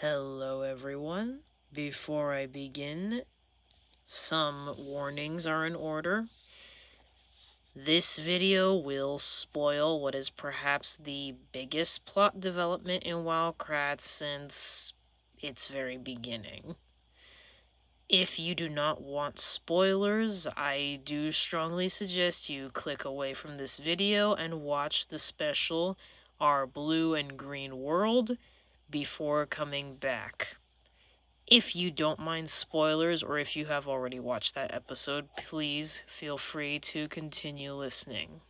Hello everyone. Before I begin, some warnings are in order. This video will spoil what is perhaps the biggest plot development in Wildcrat since its very beginning. If you do not want spoilers, I do strongly suggest you click away from this video and watch the special Our Blue and Green World before coming back. If you don't mind spoilers, or if you have already watched that episode, please feel free to continue listening.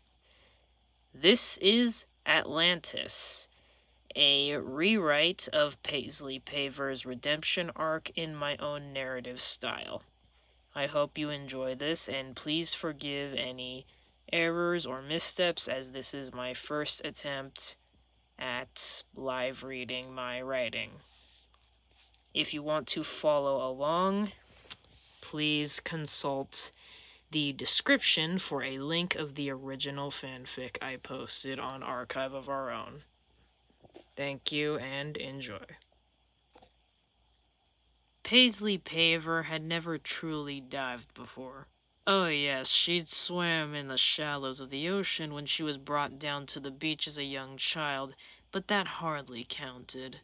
This is Atlantis, a rewrite of Paisley Paver's redemption arc in my own narrative style. I hope you enjoy this, and please forgive any errors or missteps, as this is my first attempt at live reading my writing. If you want to follow along, please consult the description for a link of the original fanfic I posted on Archive of Our Own. Thank you and enjoy. Paisley Paver had never truly dived before. Oh yes, she'd swam in the shallows of the ocean when she was brought down to the beach as a young child, but that hardly counted.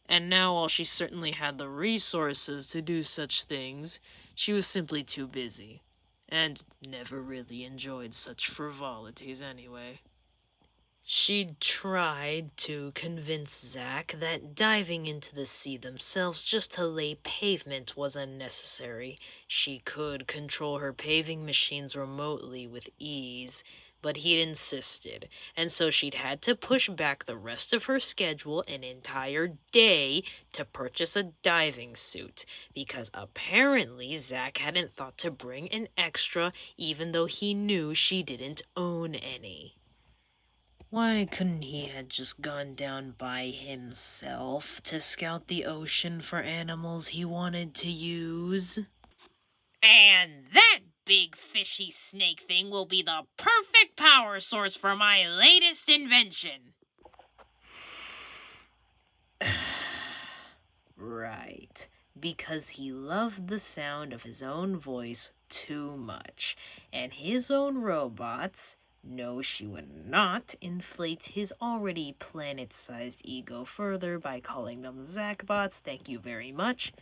And now, while she certainly had the resources to do such things, she was simply too busy, and never really enjoyed such frivolities anyway. She'd tried to convince Zach that diving into the sea themselves just to lay pavement was unnecessary. She could control her paving machines remotely with ease, but he'd insisted, and so she'd had to push back the rest of her schedule an entire day to purchase a diving suit, because apparently Zach hadn't thought to bring an extra even though he knew she didn't own any. Why couldn't he have just gone down by himself to scout the ocean for animals he wanted to use? And that big fishy snake thing will be the perfect power source for my latest invention. Right, because he loved the sound of his own voice too much, and his own robots, no, she would not inflate his already planet-sized ego further by calling them Zachbots, thank you very much,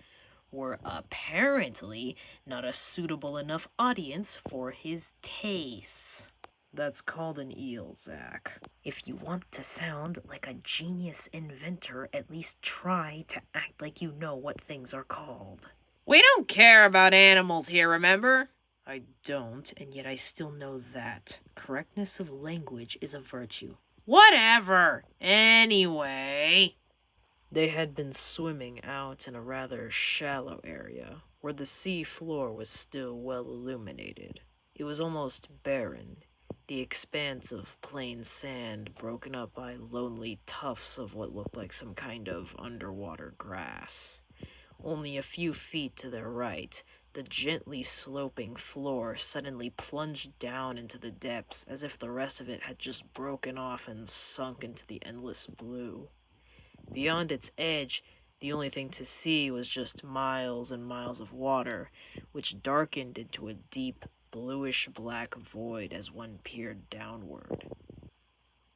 were apparently not a suitable enough audience for his tastes. That's called an eel, Zach. If you want to sound like a genius inventor, at least try to act like you know what things are called. We don't care about animals here, remember? I don't, and yet I still know that. Correctness of language is a virtue. Whatever! Anyway, they had been swimming out in a rather shallow area, where the sea floor was still well illuminated. It was almost barren, the expanse of plain sand broken up by lonely tufts of what looked like some kind of underwater grass. Only a few feet to their right, the gently sloping floor suddenly plunged down into the depths as if the rest of it had just broken off and sunk into the endless blue. Beyond its edge, the only thing to see was just miles and miles of water, which darkened into a deep, bluish-black void as one peered downward.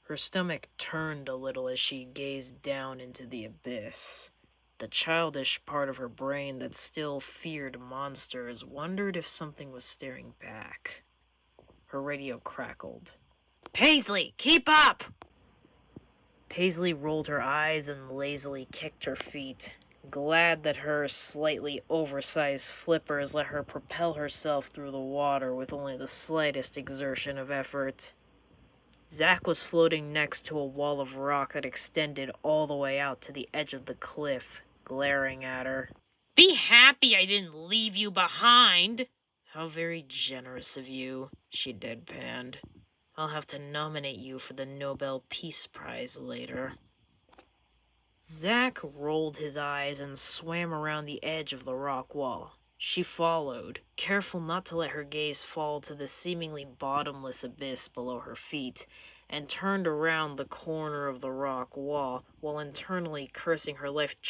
Her stomach turned a little as she gazed down into the abyss. The childish part of her brain that still feared monsters wondered if something was staring back. Her radio crackled. "Paisley, keep up!" Paisley rolled her eyes and lazily kicked her feet, glad that her slightly oversized flippers let her propel herself through the water with only the slightest exertion of effort. Zach was floating next to a wall of rock that extended all the way out to the edge of the cliff, glaring at her. "Be happy I didn't leave you behind!" "How very generous of you," she deadpanned. "I'll have to nominate you for the Nobel Peace Prize later." Zach rolled his eyes and swam around the edge of the rock wall. She followed, careful not to let her gaze fall to the seemingly bottomless abyss below her feet, and turned around the corner of the rock wall while internally cursing her life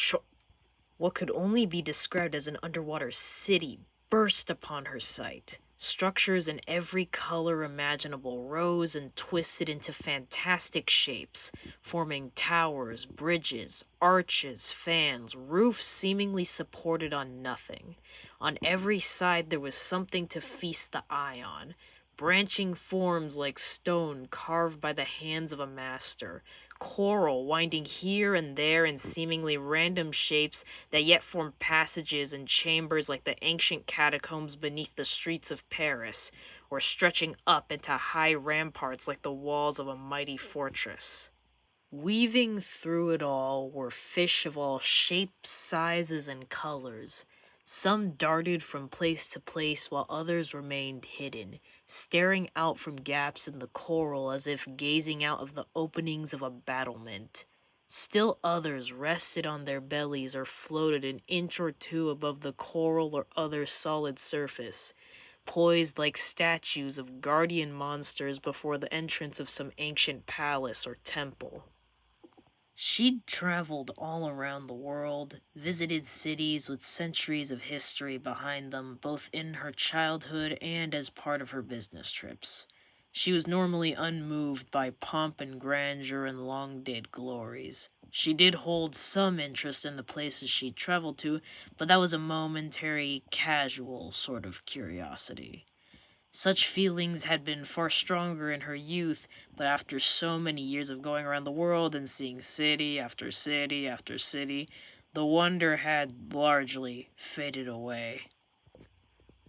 What could only be described as an underwater city burst upon her sight. Structures in every color imaginable rose and twisted into fantastic shapes, forming towers, bridges, arches, fans, roofs seemingly supported on nothing. On every side there was something to feast the eye on, branching forms like stone carved by the hands of a master, coral winding here and there in seemingly random shapes that yet formed passages and chambers like the ancient catacombs beneath the streets of Paris, or stretching up into high ramparts like the walls of a mighty fortress. Weaving through it all were fish of all shapes, sizes, and colors. Some darted from place to place while others remained hidden, staring out from gaps in the coral as if gazing out of the openings of a battlement. Still others rested on their bellies or floated an inch or two above the coral or other solid surface, poised like statues of guardian monsters before the entrance of some ancient palace or temple. She'd traveled all around the world, visited cities with centuries of history behind them, both in her childhood and as part of her business trips. She was normally unmoved by pomp and grandeur and long-dead glories. She did hold some interest in the places she'd traveled to, but that was a momentary, casual sort of curiosity. Such feelings had been far stronger in her youth, but after so many years of going around the world and seeing city after city after city, the wonder had largely faded away.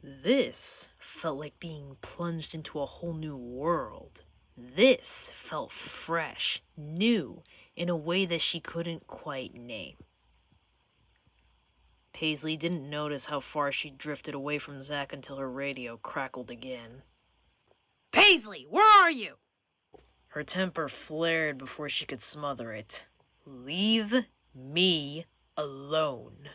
This felt like being plunged into a whole new world. This felt fresh, new, in a way that she couldn't quite name. Paisley didn't notice how far she drifted away from Zack until her radio crackled again. "Paisley, where are you?" Her temper flared before she could smother it. "Leave me alone."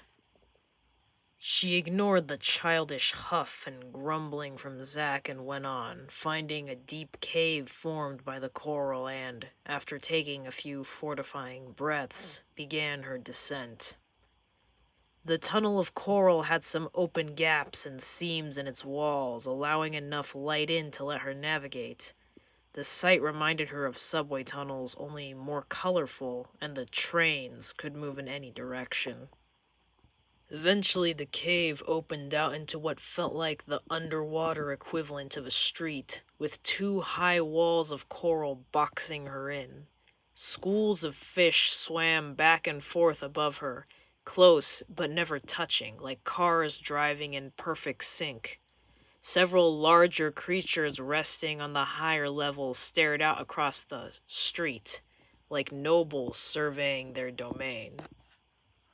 She ignored the childish huff and grumbling from Zack and went on, finding a deep cave formed by the coral and, after taking a few fortifying breaths, began her descent. The tunnel of coral had some open gaps and seams in its walls, allowing enough light in to let her navigate. The sight reminded her of subway tunnels, only more colorful, and the trains could move in any direction. Eventually, the cave opened out into what felt like the underwater equivalent of a street, with two high walls of coral boxing her in. Schools of fish swam back and forth above her, close but never touching, like cars driving in perfect sync. Several larger creatures resting on the higher levels stared out across the street, like nobles surveying their domain.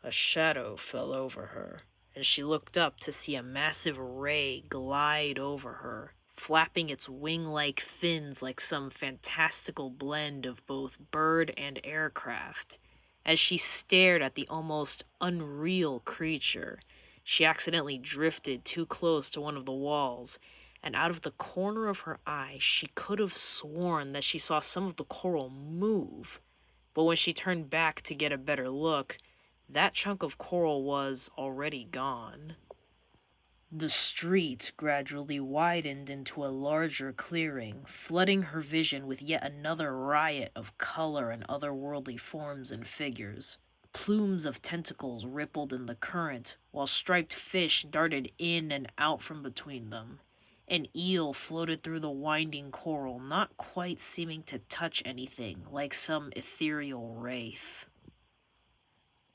A shadow fell over her, and she looked up to see a massive ray glide over her, flapping its wing-like fins like some fantastical blend of both bird and aircraft. As she stared at the almost unreal creature, she accidentally drifted too close to one of the walls, and out of the corner of her eye she could have sworn that she saw some of the coral move. But when she turned back to get a better look, that chunk of coral was already gone. The street gradually widened into a larger clearing, flooding her vision with yet another riot of color and otherworldly forms and figures. Plumes of tentacles rippled in the current, while striped fish darted in and out from between them. An eel floated through the winding coral, not quite seeming to touch anything, like some ethereal wraith.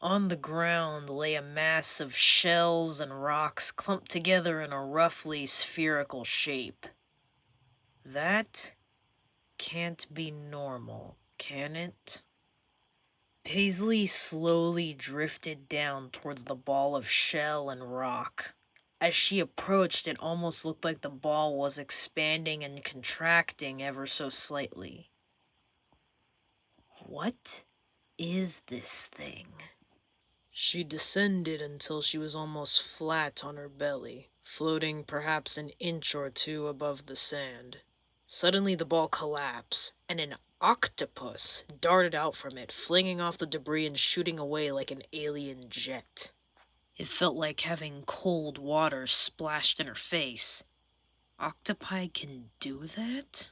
On the ground lay a mass of shells and rocks clumped together in a roughly spherical shape. That can't be normal, can it? Paisley slowly drifted down towards the ball of shell and rock. As she approached, it almost looked like the ball was expanding and contracting ever so slightly. What is this thing? She descended until she was almost flat on her belly, floating perhaps an inch or two above the sand. Suddenly the ball collapsed, and an octopus darted out from it, flinging off the debris and shooting away like an alien jet. It felt like having cold water splashed in her face. Octopi can do that?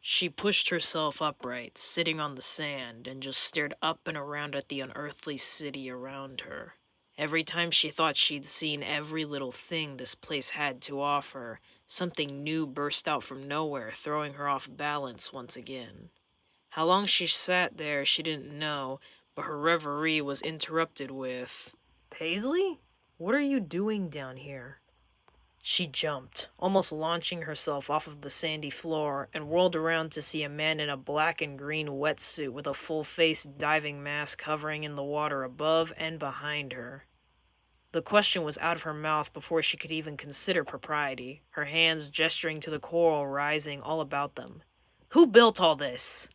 She pushed herself upright, sitting on the sand, and just stared up and around at the unearthly city around her. Every time she thought she'd seen every little thing this place had to offer, something new burst out from nowhere, throwing her off balance once again. How long she sat there, she didn't know, but her reverie was interrupted with, "Paisley? What are you doing down here?" She jumped, almost launching herself off of the sandy floor, and whirled around to see a man in a black and green wetsuit with a full-face diving mask hovering in the water above and behind her. The question was out of her mouth before she could even consider propriety, her hands gesturing to the coral rising all about them. "Who built all this?"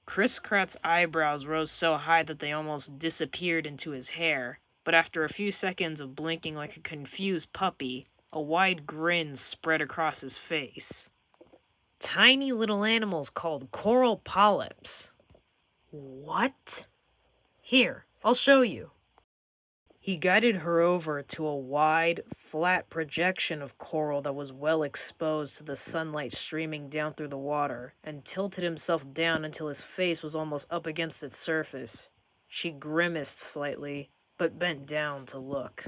Chris Pratt's eyebrows rose so high that they almost disappeared into his hair, but after a few seconds of blinking like a confused puppy, a wide grin spread across his face. "Tiny little animals called coral polyps." "What?" "Here, I'll show you." He guided her over to a wide, flat projection of coral that was well exposed to the sunlight streaming down through the water, and tilted himself down until his face was almost up against its surface. She grimaced slightly, but bent down to look.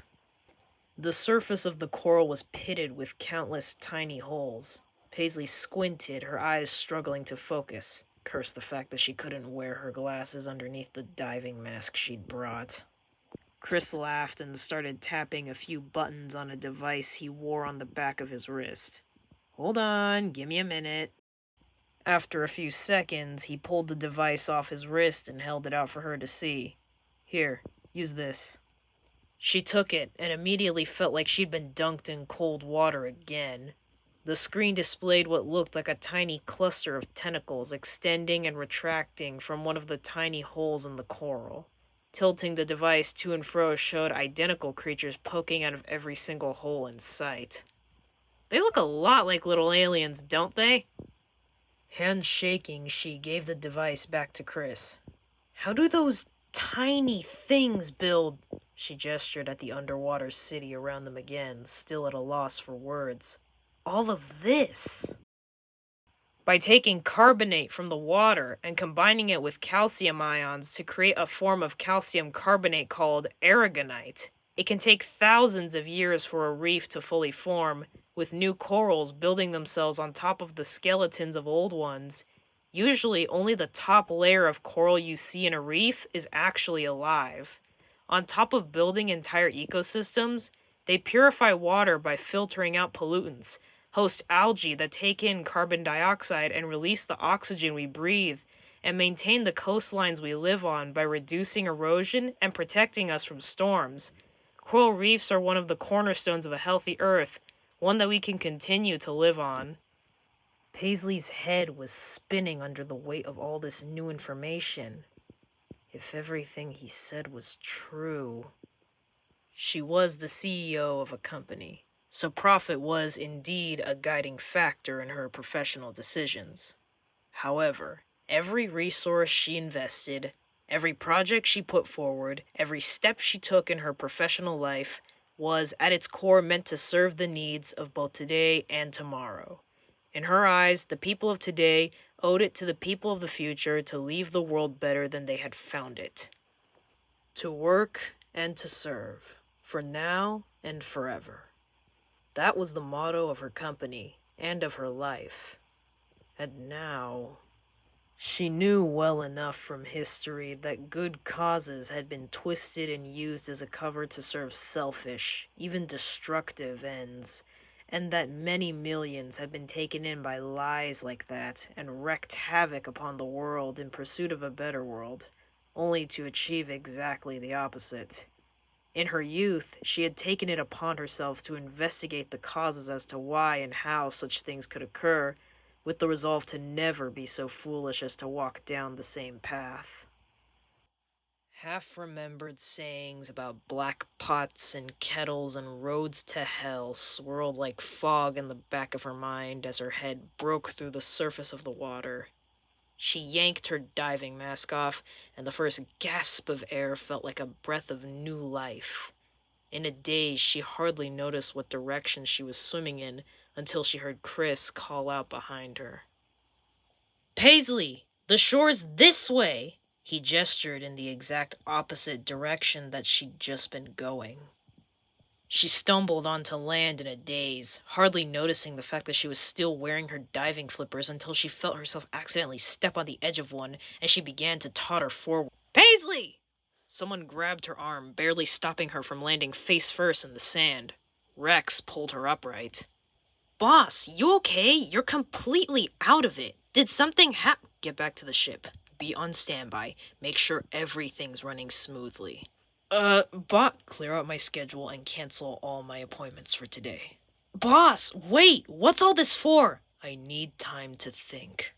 The surface of the coral was pitted with countless tiny holes. Paisley squinted, her eyes struggling to focus. Curse the fact that she couldn't wear her glasses underneath the diving mask she'd brought. Chris laughed and started tapping a few buttons on a device he wore on the back of his wrist. "Hold on, give me a minute." After a few seconds, he pulled the device off his wrist and held it out for her to see. "Here, use this." She took it and immediately felt like she'd been dunked in cold water again. The screen displayed what looked like a tiny cluster of tentacles extending and retracting from one of the tiny holes in the coral. Tilting the device to and fro showed identical creatures poking out of every single hole in sight. "They look a lot like little aliens, don't they?" Hands shaking, she gave the device back to Chris. "How do those tiny things build?" She gestured at the underwater city around them again, still at a loss for words. "All of this?" "By taking carbonate from the water and combining it with calcium ions to create a form of calcium carbonate called aragonite. It can take thousands of years for a reef to fully form, with new corals building themselves on top of the skeletons of old ones. Usually only the top layer of coral you see in a reef is actually alive. On top of building entire ecosystems, they purify water by filtering out pollutants, host algae that take in carbon dioxide and release the oxygen we breathe, and maintain the coastlines we live on by reducing erosion and protecting us from storms. Coral reefs are one of the cornerstones of a healthy Earth, one that we can continue to live on." Paisley's head was spinning under the weight of all this new information. If everything he said was true... She was the CEO of a company, so profit was indeed a guiding factor in her professional decisions. However, every resource she invested, every project she put forward, every step she took in her professional life was at its core meant to serve the needs of both today and tomorrow. In her eyes, the people of today owed it to the people of the future to leave the world better than they had found it. To work and to serve, for now and forever. That was the motto of her company and of her life. And now... She knew well enough from history that good causes had been twisted and used as a cover to serve selfish, even destructive ends, and that many millions had been taken in by lies like that and wreaked havoc upon the world in pursuit of a better world, only to achieve exactly the opposite. In her youth, she had taken it upon herself to investigate the causes as to why and how such things could occur, with the resolve to never be so foolish as to walk down the same path. Half-remembered sayings about black pots and kettles and roads to hell swirled like fog in the back of her mind as her head broke through the surface of the water. She yanked her diving mask off, and the first gasp of air felt like a breath of new life. In a daze, she hardly noticed what direction she was swimming in until she heard Chris call out behind her. "Paisley, the shore's this way!" He gestured in the exact opposite direction that she'd just been going. She stumbled onto land in a daze, hardly noticing the fact that she was still wearing her diving flippers until she felt herself accidentally step on the edge of one and she began to totter forward. "Paisley!" Someone grabbed her arm, barely stopping her from landing face first in the sand. Rex pulled her upright. "Boss, you okay? You're completely out of it. Did something happen?" "Get back to the ship. Be on standby. Make sure everything's running smoothly." Clear out my schedule and cancel all my appointments for today." "Boss, wait! What's all this for?" "I need time to think."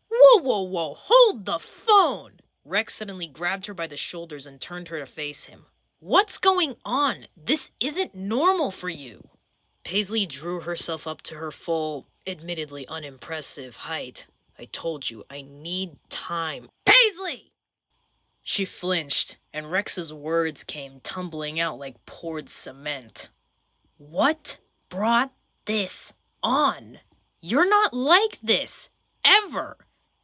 Whoa, hold the phone!" Rex suddenly grabbed her by the shoulders and turned her to face him. "What's going on? This isn't normal for you." Paisley drew herself up to her full, admittedly unimpressive height. "I told you, I need time." "Paisley!" She flinched, and Rex's words came tumbling out like poured cement. "What brought this on? You're not like this, ever.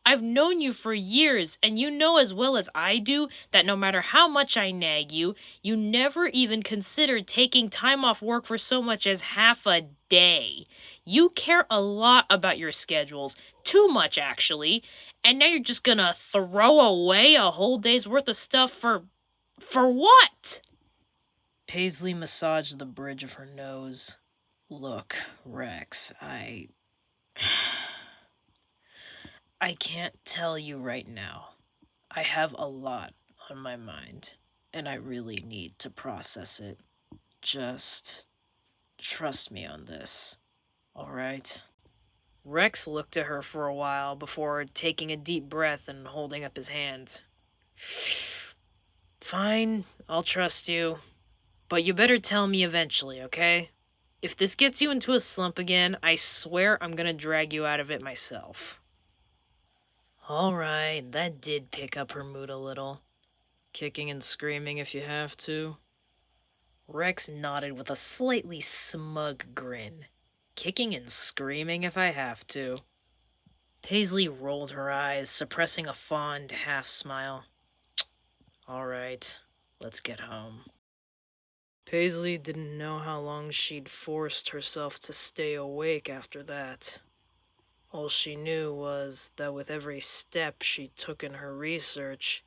I've known you for years, and you know as well as I do that no matter how much I nag you, you never even considered taking time off work for so much as half a day. You care a lot about your schedules, too much actually, and now you're just gonna throw away a whole day's worth of stuff for what?" Paisley massaged the bridge of her nose. "Look, Rex, I can't tell you right now. I have a lot on my mind, and I really need to process it. Just trust me on this, all right?" Rex looked at her for a while before taking a deep breath and holding up his hand. "Fine, I'll trust you. But you better tell me eventually, okay? If this gets you into a slump again, I swear I'm gonna drag you out of it myself." All right, that did pick up her mood a little. "Kicking and screaming if you have to." Rex nodded with a slightly smug grin. "Kicking and screaming if I have to." Paisley rolled her eyes, suppressing a fond half-smile. "All right, let's get home." Paisley didn't know how long she'd forced herself to stay awake after that. All she knew was that with every step she took in her research,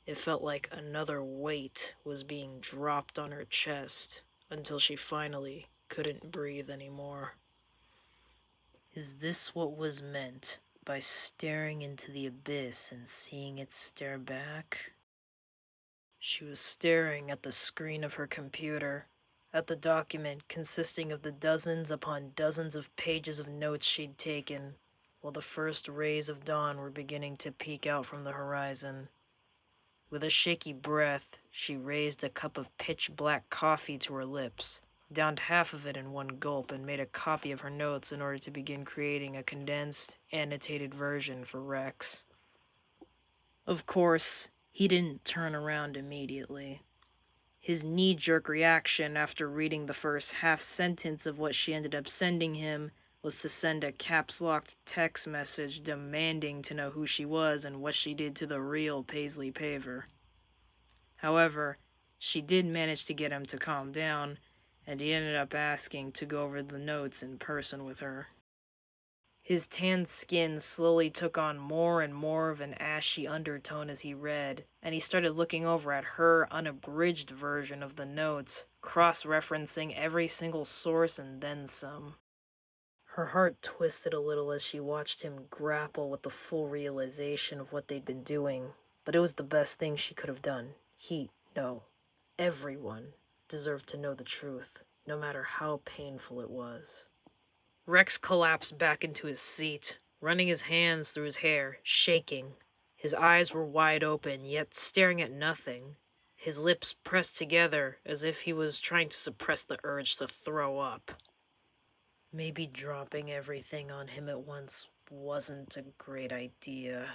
it felt like another weight was being dropped on her chest until she finally couldn't breathe anymore. Is this what was meant by staring into the abyss and seeing it stare back? She was staring at the screen of her computer, at the document consisting of the dozens upon dozens of pages of notes she'd taken, while the first rays of dawn were beginning to peek out from the horizon. With a shaky breath, she raised a cup of pitch-black coffee to her lips, downed half of it in one gulp, and made a copy of her notes in order to begin creating a condensed, annotated version for Rex. Of course, he didn't turn around immediately. His knee-jerk reaction after reading the first half-sentence of what she ended up sending him was to send a caps-locked text message demanding to know who she was and what she did to the real Paisley Paver. However, she did manage to get him to calm down, and he ended up asking to go over the notes in person with her. His tanned skin slowly took on more and more of an ashy undertone as he read, and he started looking over at her unabridged version of the notes, cross-referencing every single source and then some. Her heart twisted a little as she watched him grapple with the full realization of what they'd been doing, but it was the best thing she could have done. Everyone deserved to know the truth, no matter how painful it was. Rex collapsed back into his seat, running his hands through his hair, shaking. His eyes were wide open, yet staring at nothing. His lips pressed together as if he was trying to suppress the urge to throw up. Maybe dropping everything on him at once wasn't a great idea.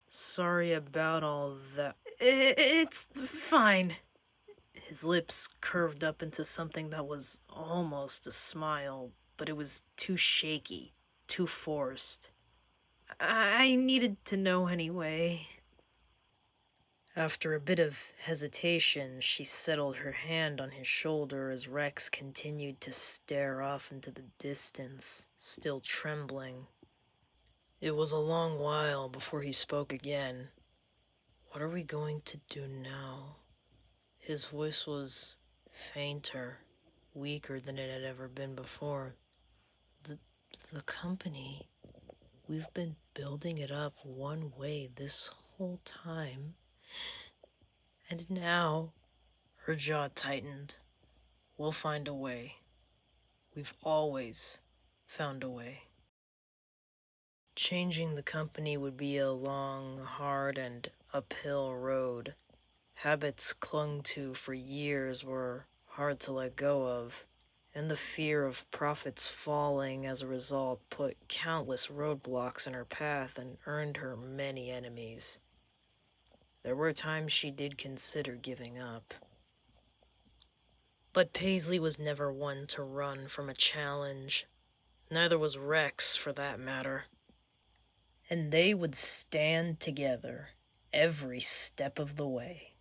Sorry about all that. It's fine. His lips curved up into something that was almost a smile, but it was too shaky, too forced. I needed to know anyway. After a bit of hesitation, she settled her hand on his shoulder as Rex continued to stare off into the distance, still trembling. It was a long while before he spoke again. What are we going to do now? His voice was fainter, weaker than it had ever been before. The company, we've been building it up one way this whole time. And now, her jaw tightened. We'll find a way. We've always found a way. Changing the company would be a long, hard, and uphill road. Habits clung to for years were hard to let go of, and the fear of profits falling as a result put countless roadblocks in her path and earned her many enemies. There were times she did consider giving up. But Paisley was never one to run from a challenge. Neither was Rex, for that matter. And they would stand together every step of the way.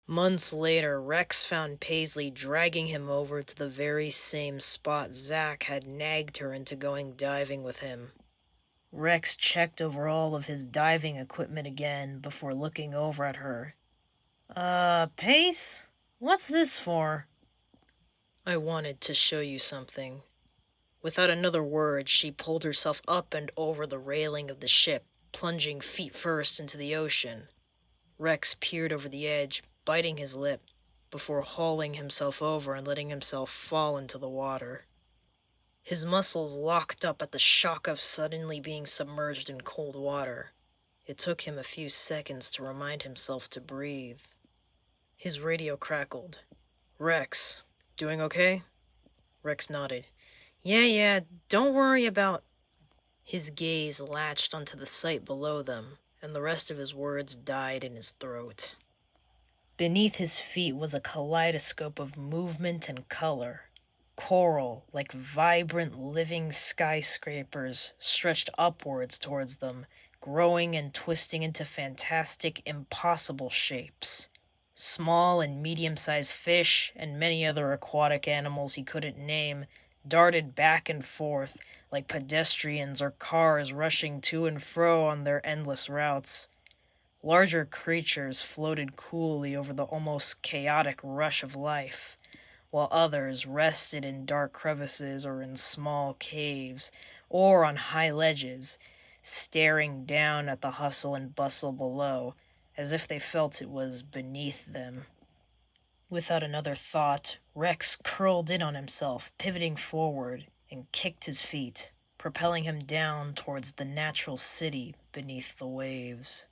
Months later, Rex found Paisley dragging him over to the very same spot Zack had nagged her into going diving with him. Rex checked over all of his diving equipment again before looking over at her. Pace? What's this for? I wanted to show you something. Without another word, she pulled herself up and over the railing of the ship, plunging feet first into the ocean. Rex peered over the edge, biting his lip, before hauling himself over and letting himself fall into the water. His muscles locked up at the shock of suddenly being submerged in cold water. It took him a few seconds to remind himself to breathe. His radio crackled. "Rex, doing okay?" Rex nodded. Yeah, don't worry about..." His gaze latched onto the sight below them, and the rest of his words died in his throat. Beneath his feet was a kaleidoscope of movement and color. Coral, like vibrant living skyscrapers, stretched upwards towards them, growing and twisting into fantastic, impossible shapes. Small and medium-sized fish, and many other aquatic animals he couldn't name, darted back and forth like pedestrians or cars rushing to and fro on their endless routes. Larger creatures floated coolly over the almost chaotic rush of life, while others rested in dark crevices or in small caves or on high ledges, staring down at the hustle and bustle below, as if they felt it was beneath them. Without another thought, Rex curled in on himself, pivoting forward, and kicked his feet, propelling him down towards the natural city beneath the waves.